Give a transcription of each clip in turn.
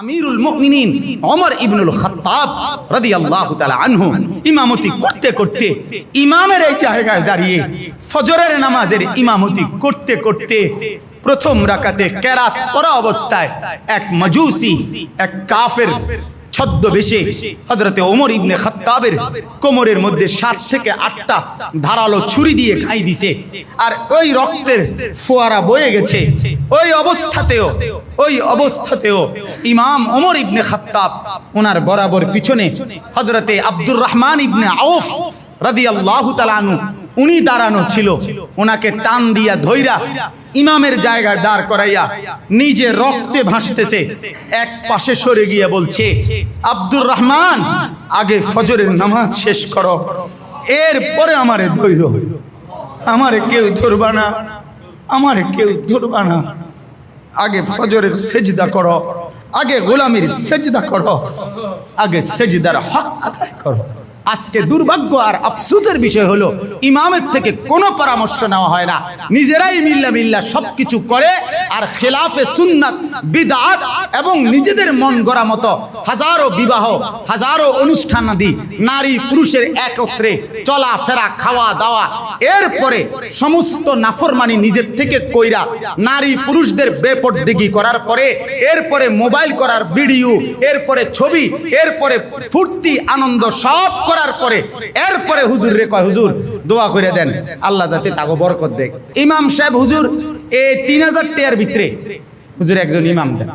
আমিরুল মুমিনিন ওমর ইবনুল খাত্তাব রাদিয়াল্লাহু তাআলা আনহু ইমামতি করতে করতে ইমামের এই জায়গায় দাঁড়িয়ে ফজরের নামাজের ইমামতি করতে করতে প্রথম রাকাতে কেরাত পড়া অবস্থায় এক মাজুসি এক কাফের ছদ্মবেশে হযরতে ওমর ইবনে খাত্তাবের কোমরের মধ্যে 7 থেকে 8টা ধারালো ছুরি দিয়ে খাই দিছে, আর ওই রক্তের ফোয়ারা বয়ে গেছে। ওই অবস্থাতেও ইমাম ওমর ইবনে খাত্তাব ওনার বরাবর পিছনে হযরতে আব্দুর রহমান ইবনে আউফ রাদিয়াল্লাহু তাআলা আনহু উনি দাঁড়ানো ছিল। ওনাকে টান দিয়া ধইরা ইমামের জায়গায় দাঁড় করাইয়া নিজে রক্তে ভাসতেছে এক পাশে সরে গিয়ে বলছে, আব্দুর রহমান, আগে ফজরের নামাজ শেষ করো, এরপরে আমারে ধৈর, আমারে কেউ ধরবা না, আমারে কেউ ধরবা না, আগে ফজরের সেজদা করো, আগে গোলামির সেজদা করো, আগে সেজদার হক আদায় করো। আজকে দুর্ভাগ্য আর আফসোসের বিষয় হলো ইমামের থেকে কোনো পরামর্শ নেওয়া হয় না, নিজেরাই মিল্লা সবকিছু করে, আর খেলাফে সুন্নাত বিদআত এবং নিজেদের মন গড়া মতো হাজারো বিবাহ, হাজারো অনুষ্ঠানাদি, নারী পুরুষের একত্রে চলাফেরা, খাওয়া দাওয়া, এরপরে সমস্ত নাফরমানি নিজের থেকে কইরা নারী পুরুষদের বেপরদেগি করার পরে, এরপরে মোবাইল করার ভিডিও, এরপরে ছবি, এরপরে ফুর্তি আনন্দ সব করার পরে এরপরে হুজুর রে কয়, হুজুর দোয়া করে দেন আল্লাহ যাতে তাকে বরকত দেয়। ইমাম সাহেব হুজুর এই 3000 টাকার ভিতরে হুজুর একজন ইমাম দেন।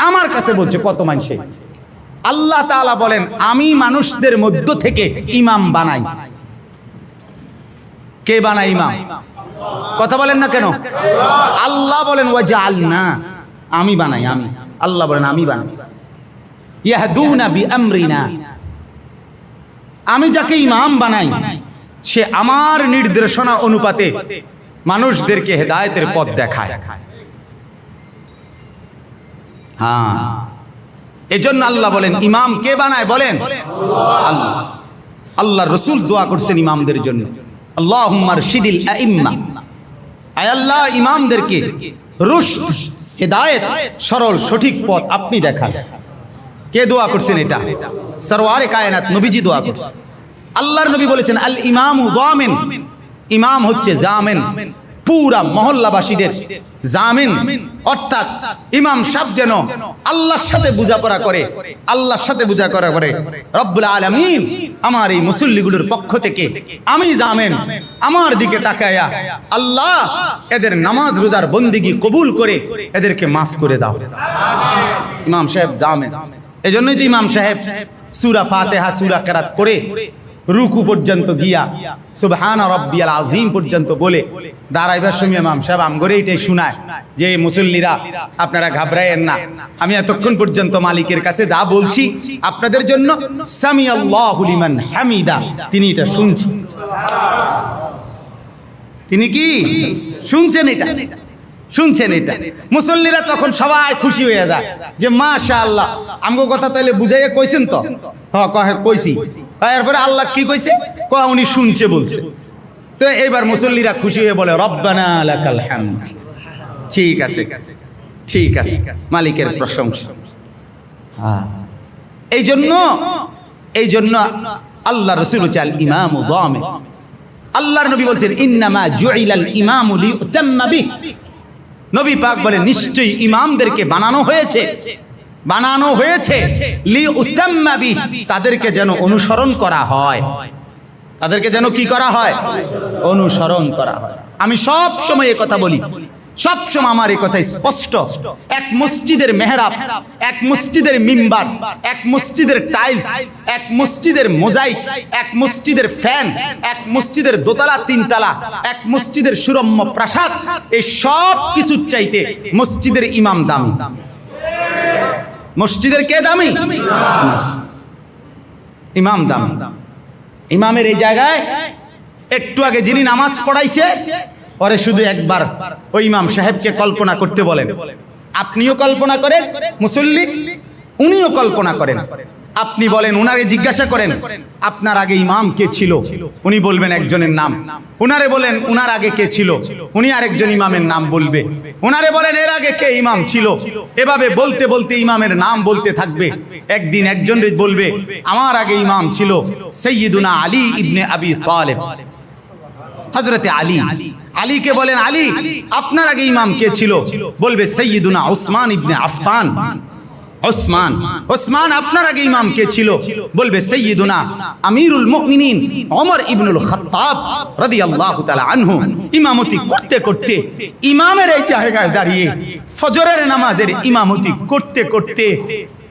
আমার কাছে বলছে কত মানুষে, আল্লাহ তাআলা বলেন আমি মানুষদের মধ্য থেকে ইমাম বানাই। কে বানাই ইমাম? কথা বলেন না কেন? আল্লাহ বলেন ওয়াজআলনা, আমি বানাই, আমি আল্লাহ বলেন আমি বানাই। ইয়াহদুনা বিআমরিনা, আমি যাকে ইমাম বানাই সে আমার নির্দেশনা অনুপাতে মানুষদেরকে হেদায়েতের পথ দেখায়। হ্যাঁ, এজন্য আল্লাহ বলেন ইমাম কে বানায়? বলেন আল্লাহ। আল্লাহর রাসূল দোয়া করছেন ইমামদের জন্য, আল্লাহুম্মা আরশিদিল আইম্মা, আয় আল্লাহ ইমামদেরকে রুশদ, হেদায়েত, সরল সঠিক পথ আপনি দেখান। কে দোয়া করছেন? এটা সরওয়ারে কায়নাত নবীজি দোয়া করছেন। আল্লাহর নবী বলেছেন আল ইমামু যামিন, ইমাম হচ্ছে জামিন, পুরা মহল্লাবাসীদের জামিন। অর্থাৎ ইমাম সাহেব যেন আল্লাহর সাথে বোঝাপড়া করে, আল্লাহর সাথে বোঝাপড়া করে। রব্বুল আলামিন আমার এই মুসল্লিগুলোর পক্ষ থেকে আমি জামিন, আমার দিকে তাকায়া আল্লাহ এদের নামাজ রোজার বন্দেগী কবুল করে এদেরকে মাফ করে দাও। ইমাম সাহেব জামিন। এজন্যই তো ইমাম সাহেব সূরা ফাতিহা, সূরা কেরাত পড়ে রুকু পর্যন্ত গিয়া সুবহানা রাব্বিয়াল আযীম পর্যন্ত বলে দাঁড়াইবার সময় ইমাম সাহেব আমগরে এটাই শোনায় যে মুসল্লিরা আপনারা ঘাবড়ায়েন না, আমি এতক্ষণ পর্যন্ত মালিকের কাছে যা বলছি আপনাদের জন্য সামি আল্লাহু লিমান হামিদা, তিনি এটা শুনছেন। তিনি কি শুনছেন? এটা শুনছেন। এটা মুসল্লিরা তখন সবাই খুশি হয়ে যায় যে মাশাআল্লাহ আমগো কথা তাইলে বুঝাইয়া কইছেন তো? হ্যাঁ কহে কইছি। এরপরে আল্লাহ কি কইছে? কয় উনি শুনছে বলছে। তো এবার মুসল্লিরা খুশি হয়ে বলে রব্বানা লাকাল হামদ। ঠিক আছে, ঠিক আছে, মালিকের প্রশংসা। এই জন্য আল্লাহ রাসূল চাল ইমামু যামিন। আল্লাহর নবী বলছেন ইন্নামা জুইলাল ইমামু লিউতাম্মা বিহি, নবী পাক বলেন নিশ্চয়ই ইমামদেরকে বানানো হয়েছে লিউতাম্মা বিহি, তাদেরকে যেন অনুসরণ করা হয়। তাদেরকে যেন কি করা হয়? অনুসরণ করা হয়। আমি সব সময় এই কথা বলি, সব সময় আমার এই কথা স্পষ্ট। এক মসজিদের মেহরাব, এক মসজিদের মিম্বার, এক মসজিদের টাইলস, এক মসজিদের মোজাইক, এক মসজিদের ফ্যান, এক মসজিদের দোতলা তিনতলা, এক মসজিদের সুরম্য প্রাসাদ, এই সব কিছুর চাইতে মসজিদের ইমাম দামি। মসজিদের কে দামি? ইমাম দামি। ইমামের এই জায়গায় একটু আগে যিনি নামাজ পড়াইছে পরে শুধু একবার ওই ইমাম সাহেবকে কল্পনা করতে বলেন। আপনিও কল্পনা করেন, মুসল্লি উনিও কল্পনা করেন, আপনি বলেন, উনারে জিজ্ঞাসা করেন আপনার আগে ইমাম কে ছিল, উনি বলবেন একজনের নাম। উনারে বলেন উনার আগে কে ছিল, উনি আরেকজন ইমামের নাম বলবে। উনারে বলেন এর আগে কে ইমাম ছিল, এভাবে বলতে বলতে ইমামের নাম বলতে থাকবে। একদিন একজন বলবে আমার আগে ইমাম ছিল সাইয়্যিদুনা আলী ইবনে আবি তালেব, হযরতে আলী। আলীকে বলেন আলী আপনার আগে ইমাম কে ছিল, বলবে সাইয়্যিদুনা উসমান ইবনে আফফান। ওসমান, ওসমান আপনার আগে ইমাম কে ছিল, বলবে সাইয়্যিদুনা আমিরুল মুমিনিন ওমর ইবনুল খাত্তাব রাদিয়াল্লাহু তাআলা আনহু। ইমামতি করতে করতে ইমামের এই জায়গায় দাঁড়িয়ে ফজরের নামাজের ইমামতি করতে করতে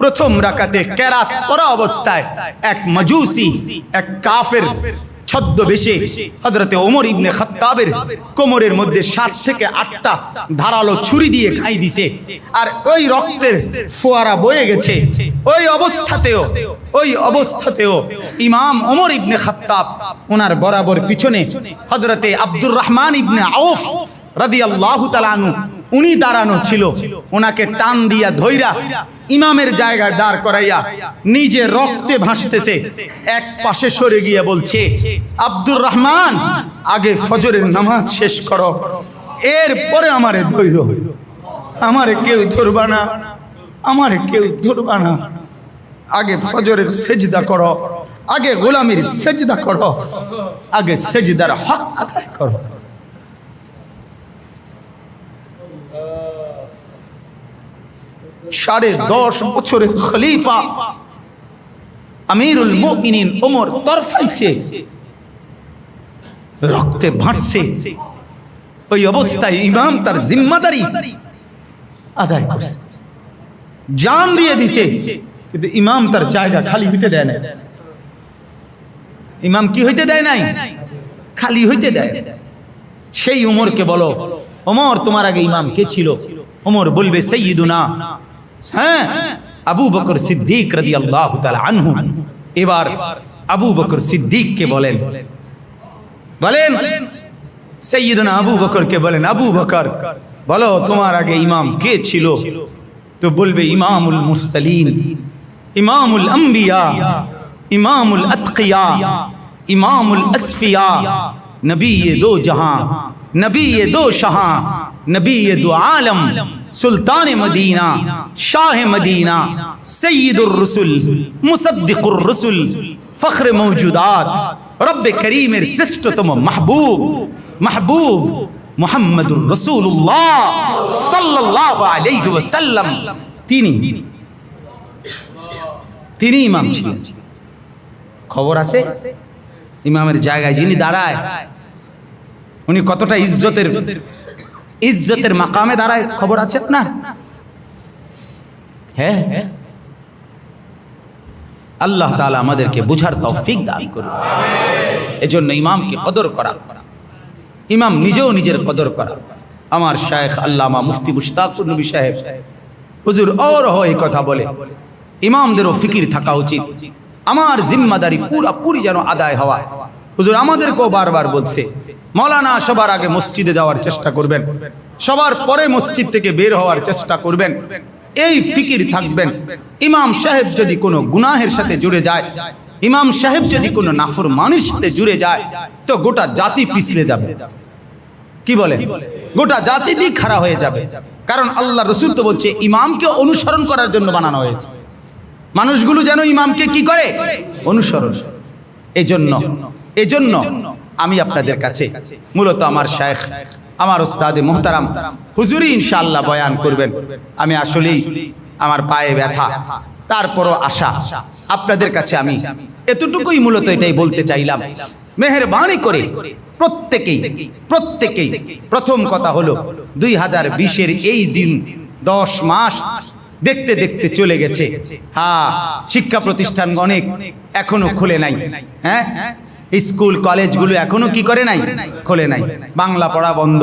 প্রথম রাকাতে কেরাত পড়া অবস্থায় এক মাজুসি, এক কাফের ছদ্মবেশে হযরতে ওমর ইবনে খাত্তাবের কোমরের মধ্যে 7 থেকে 8টা ধারালো ছুরি দিয়ে খাই দিছে, আর ওই রক্তের ফোয়ারা বয়ে গেছে। ওই অবস্থাতেও ইমাম ওমর ইবনে খাত্তাব ওনার বরাবর পিছনে হযরতে আব্দুর রহমান ইবনে আউফ রাদিয়াল্লাহু তাআলা আনহু উনি দাঁড়ানো ছিল। ওনাকে টান দিয়া ধইরা ইমামের জায়গায় দাঁড় করাইয়া নিজে রক্তে ভাসতেছে এক পাশে সরে গিয়ে বলছে, আব্দুর রহমান আগে ফজরের নামাজ শেষ করো, এরপরে আমারে ধৈর, আমারে কেউ ধরবা না, আমারে কেউ ধরবা না, আগে ফজরের সেজদা করো, আগে গোলামির সেজদা করো, আগে সেজদার হক আদায় করো। সাড়ে 10 বছরের খলিফা আমিরুল মুমিনিন ওমর তরফাইছে, রক্তে ভাসছে। ওই অবস্থায় ইমাম তার জিম্মাদারি আদায় করছে, জান দিয়ে দিছে, কিন্তু ইমাম তার জায়গা খালি হইতে দেয় না। ইমাম কি হইতে দেয় নাই? খালি হইতে দেয়। সেই ওমরকে বলো, ওমর তোমার আগে ইমাম কে ছিল? ওমর বলবে সাইয়্যিদুনা হ্যাঁ আবু বকর সিদ্দিক রাদিয়াল্লাহু তাআলা আনহু। এবার আবু বকর সিদ্দিককে বলেন সাইয়্যিদুনা আবু বকরকে বলেন, আবু বকর বলো তোমার আগে ইমাম কে ছিল? তো বলবে ইমামুল মুরসালিন, ইমামুল আম্বিয়া, ইমামুল আতকিয়া, ইমামুল আসফিয়া, নবী দো জাহাं, नबी ये दो शाह, नबी ये दो आलम, सुल्तान मदीना, शाह मदीना, सय्यदुर रसूल, मुसद्दिकुर रसूल, फख्र मौजूदात, रब करीमेर श्रेष्ठतम महबूब, महबूब मुहम्मदुर रसूलुल्लाह सल्लल्लाहु अलैहि वसल्लम। তিনি ইমাম ছিলেন। খবর আছে ইমামের জায়গায় যিনি দাঁড়ায় উনি কতটা ইজ্জতের মাকামে দাঁড়ায়, খবর আছে না? হ্যাঁ, আল্লাহ তাআলা আমাদেরকে বুঝার তৌফিক দান করুন। এজন্য ইমামকে কদর করা, ইমাম নিজেও নিজের কদর করা। আমার শায়েখ আল্লামা মুফতি মুশতাকুর নবী সাহেব হুজুর এই কথা বলে, ইমামদেরও ফিকির থাকা উচিত, আমার জিম্মাদারি পুরোপুরি যেন আদায় হওয়া। হুজুর আমাদেরকেও বারবার বলছে, মাওলানা সবার আগে মসজিদে যাওয়ার চেষ্টা করবেন, সবার পরে মসজিদ থেকে বের হওয়ার চেষ্টা করবেন, এই ফিকির থাকবেন। ইমাম সাহেব যদি কোনো গুনাহের সাথে জুড়ে যায়, ইমাম সাহেব যদি কোনো নাফরমানির সাথে জুড়ে যায়, তো গোটা জাতি পিছলে যাবে। কি বলে? গোটা জাতি দিক খাড়া হয়ে যাবে। কারণ আল্লাহ রসুল তো বলছে ইমামকে অনুসরণ করার জন্য বানানো হয়েছে, মানুষগুলো যেন ইমামকে কি করে? অনুসরণ। এজন্য আমি আপনাদের কাছে মূলত আমার শায়েখ, আমার উস্তাদে মুহতারাম হুজুরই ইনশাআল্লাহ বয়ান করবেন। আমি আসলেই আমার পায়ে ব্যথা, তারপরও আশা আপনাদের কাছে আমি এতটুকুই মূলত এটাই বলতে চাইলাম, মেহেরবানি করে প্রত্যেকেই প্রথম কথা হলো 2020-এর এই দিন 10 মাস দেখতে দেখতে চলে গেছে। হ্যাঁ, শিক্ষা প্রতিষ্ঠান অনেক এখনো খুলে নাই। হ্যাঁ, স্কুল কলেজগুলো এখনো কি করে নাই? খোলে নাই। বাংলা পড়া বন্ধ,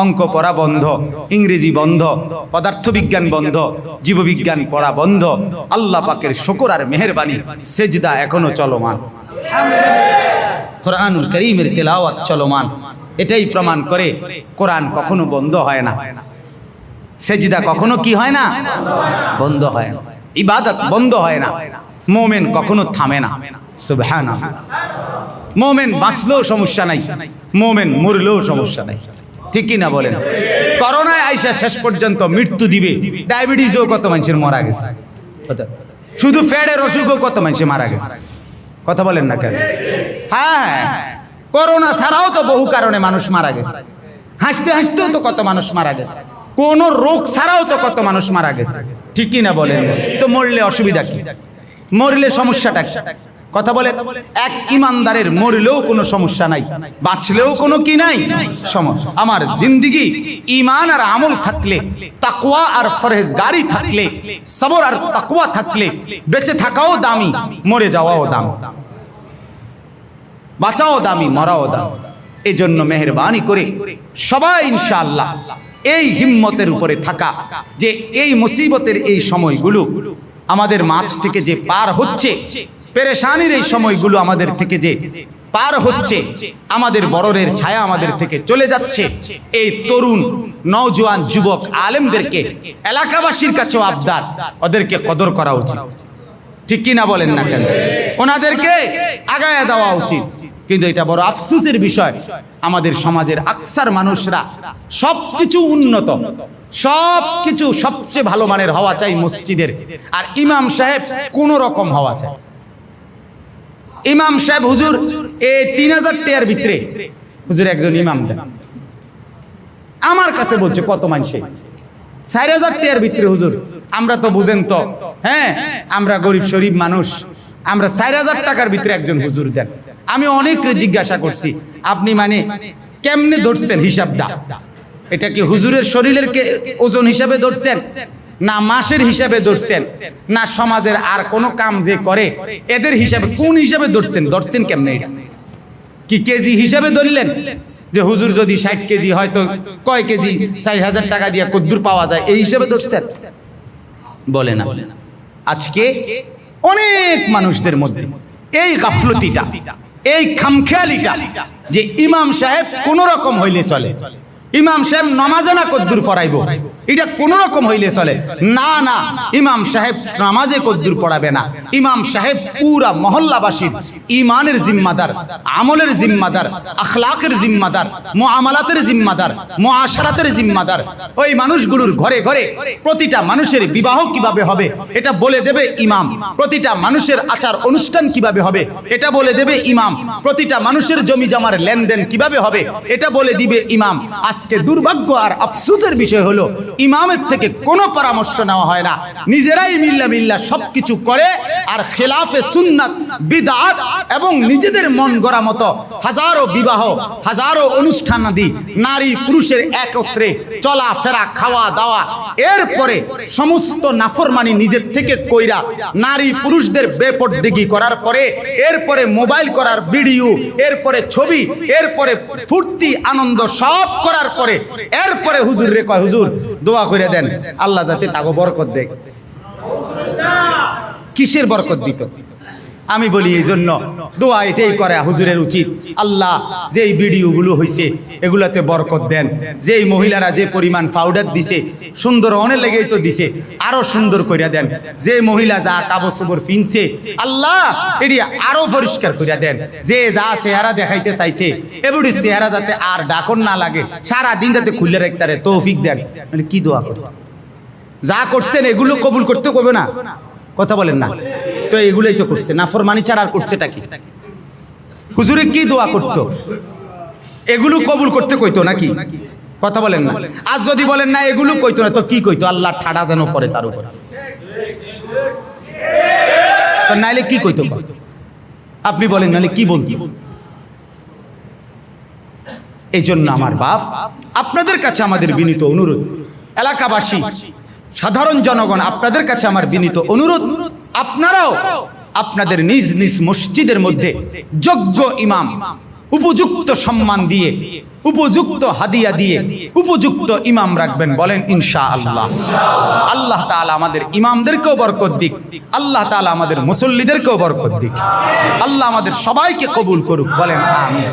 অঙ্ক পড়া বন্ধ, ইংরেজি বন্ধ, পদার্থবিজ্ঞান বন্ধ, জীববিজ্ঞান পড়া বন্ধ। আল্লাহ পাকের শুকর আর মেহেরবানি, সেজদা এখনো চলমান, কোরআনুল কারীমের তেলাওয়াত চলমান। এটাই প্রমাণ করে কোরআন কখনো বন্ধ হয় না, সেজদা কখনো কি হয় না? বন্ধ হয় না, ইবাদত বন্ধ হয় না। মোমেন কখনো থামে না। সুবহানাল্লাহ। মোমেন বাঁচলেও সমস্যা নাই, মোমেন মরলেও সমস্যা নাই, ঠিক কি না বলেন? করোনায় আইসা শেষ পর্যন্ত মৃত্যু দিবে, ডায়াবেটিসও কত মানুষের মারা গেছে, শুধু ফ্যাটের অসুখও কত মানুষের মারা গেছে, কথা বলেন না কেন? হ্যাঁ, করোনা ছাড়াও তো বহু কারণে মানুষ মারা গেছে, হাসতে হাসতেও তো কত মানুষ মারা গেছে, কোন রোগ ছাড়াও তো কত মানুষ মারা গেছে, ঠিক কি না বলেন? তো মরলে অসুবিধা কি? মরলে সমস্যাটা কি? কথা বলে এক ইমানদারের মরলেও কোনো সমস্যা নাই, বাঁচলেও কোনো কি নাই সমস্যা। আমার জিন্দেগি ঈমান আর আমল থাকলে, তাকওয়া আর পরহেজগারি থাকলে, সবর আর তাকওয়া থাকলে বেঁচে থাকাও দামি, মরে যাওয়াও দামি, বাঁচাও দামি, মরাও দামি। এই জন্য মেহেরবানি করে সবাই ইনশাআল্লাহ এই হিম্মতের উপরে থাকা যে এই মুসিবতের এই সময়গুলো আমাদের মাঝ থেকে যে পার হচ্ছে, পেরেশানির এই সময়গুলো আমাদের থেকে যে পার হচ্ছে, আমাদের বড়রের ছায়া আমাদের থেকে চলে যাচ্ছে, এই তরুণ নওজোয়ান যুবক আলেমদেরকে, এলাকাবাসীর কাছেও আবদার, ওদেরকে কদর করা উচিত, ঠিক কি না বলেন না কেন? ওনাদেরকে আগায়া দেওয়া উচিত। কিন্তু এটা বড় আফসোসের বিষয়, আমাদের সমাজের আকসার মানুষরা সবকিছু উন্নত, সবকিছু সবচেয়ে ভালো মানের হওয়া চাই মসজিদের, আর ইমাম সাহেব কোন রকম হওয়া চাই। ইমাম সাহেব হুজুর এই 3000 টাকার ভিতরে হুজুর একজন ইমাম দেন, আমার কাছে বলছে কত মানুষে 4000 টাকার ভিতরে হুজুর, আমরা তো বুঝেন তো, হ্যাঁ আমরা গরিব শরীফ মানুষ, আমরা 4000 টাকার ভিতরে একজন হুজুর দেন। আমি অনেককে জিজ্ঞাসা করছি, আপনি মানে কেমনে ধরছেন হিসাবটা? এটা কি হুজুরের শরীরের ওজন হিসাবে ধরছেন, না মাসের হিসাবে ধরছেন, না সমাজের আর কোন কাম যে করে এদের হিসাবে, কোন হিসাবে ধরছেন কেমনে? এটা কি কেজি হিসাবে ধরলেন? যে হুজুর যদি 60 কেজি হয় তো কয় কেজি 4000 টাকা দিয়ে কদ্দুর পাওয়া যায়, এই হিসাবে ধরছেন? বলে না। আজকে অনেক মানুষদের মধ্যে এই গাফলতিটা, এই খামখেয়ালিটা যে ইমাম সাহেব কোন রকম হইলে চলে, ইমাম সাহেব নামাজে না কদ্দুর পড়াইবো, এটা কোন রকম হইলে চলে না। না, ইমাম সাহেব নামাজে কদ্দুর পড়াবে না, ইমাম সাহেব পুরা মহল্লাবাসীর ঈমানের জিম্মাদার, আমলের জিম্মাদার, আখলাকের জিম্মাদার, মুআমালাতের জিম্মাদার, মুআশারাতের জিম্মাদার। ওই মানুষগুলোর ঘরে ঘরে প্রতিটা মানুষের বিবাহ কিভাবে হবে এটা বলে দেবে ইমাম, প্রতিটা মানুষের আচার অনুষ্ঠান কিভাবে হবে এটা বলে দেবে ইমাম, প্রতিটা মানুষের জমি জমার লেনদেন কিভাবে হবে এটা বলে দিবে ইমাম। আজকে দুর্ভাগ্য আর আফসোসের বিষয় হলো ইমামের থেকে কোনো পরামর্শ নেওয়া হয় না, নিজেরাই মিল্লা সবকিছু করে, আর খেলাফে সুন্নাত, বিদআত এবং নিজেদের মন গড়া মতো হাজারো বিবাহ, হাজারো অনুষ্ঠানাদি, নারী পুরুষের একত্রে চলাফেরা, খাওয়া দাওয়া, এরপরে সমস্ত নাফরমানি নিজের থেকে কইরা নারী পুরুষদের বেপরদেগি করার পরে, এরপরে মোবাইল করার ভিডিও, এরপরে ছবি, এরপরে ফুর্তি আনন্দ সব করার পরে এরপরে হুজুর রে কয় হুজুর দোয়া করে দেন আল্লাহ যাতে তাগো বরকত দেয়। কিসের বরকত দিত? আমি বলি এই জন্য দোয়া এটাই করে হুজুরের উচিত, আল্লাহ যেই ভিডিওগুলো হইছে এগুলাতে বরকত দেন, যেই মহিলারা যে পরিমাণ পাউডার দিছে সুন্দর অনেক লেগেই তো দিছে, আরো সুন্দর কইরা দেন, যে মহিলা যা কাপড় চোপড় পিনছে আল্লাহ এটি আরো পরিষ্কার কইরা দেন, যে যা চেহারা দেখাইতে চাইছে এগুলি চেহারা যাতে আর ডাকন না লাগে, সারা দিন যাতে খুলে রাখতে পারে তৌফিক দেন। মানে কি দোয়া করতে? যা করছেন এগুলো কবুল করতে কবে না, কথা বলেন না তো? এগুলোই তো করছে, নাফরমানি ছাড়া আর করছেটা কি? হুজুরে কি দোয়া করতো? এগুলো কবুল করতে কইতো নাকি? কথা বলেন না। আজ যদি বলেন না এগুলো কইতো না তো কি কইতো? আল্লাহ ঠাডা যেন পড়ে তার উপর, তো নাইলে কি কইতো? আপনি বলেন নাইলে কি বলতো? এই জন্য আমার বাপ, আপনাদের কাছে আমাদের বিনীত অনুরোধ, এলাকাবাসী, সাধারণ জনগণ, আপনাদের কাছে আমার বিনীত অনুরোধ, আপনারাও আপনাদের নিজ নিজ মসজিদের মধ্যে যোগ্য ইমাম, উপযুক্ত সম্মান দিয়ে, উপযুক্ত হাদিয়া দিয়ে উপযুক্ত ইমাম রাখবেন। বলেন ইনশাআল্লাহ। আল্লাহ তাআলা আমাদের ইমামদেরকেও বরকত দিক, আল্লাহ তাআলা আমাদের মুসল্লিদেরকেও বরকত দিক, আল্লাহ আমাদের সবাইকে কবুল করুক। বলেন আমিন।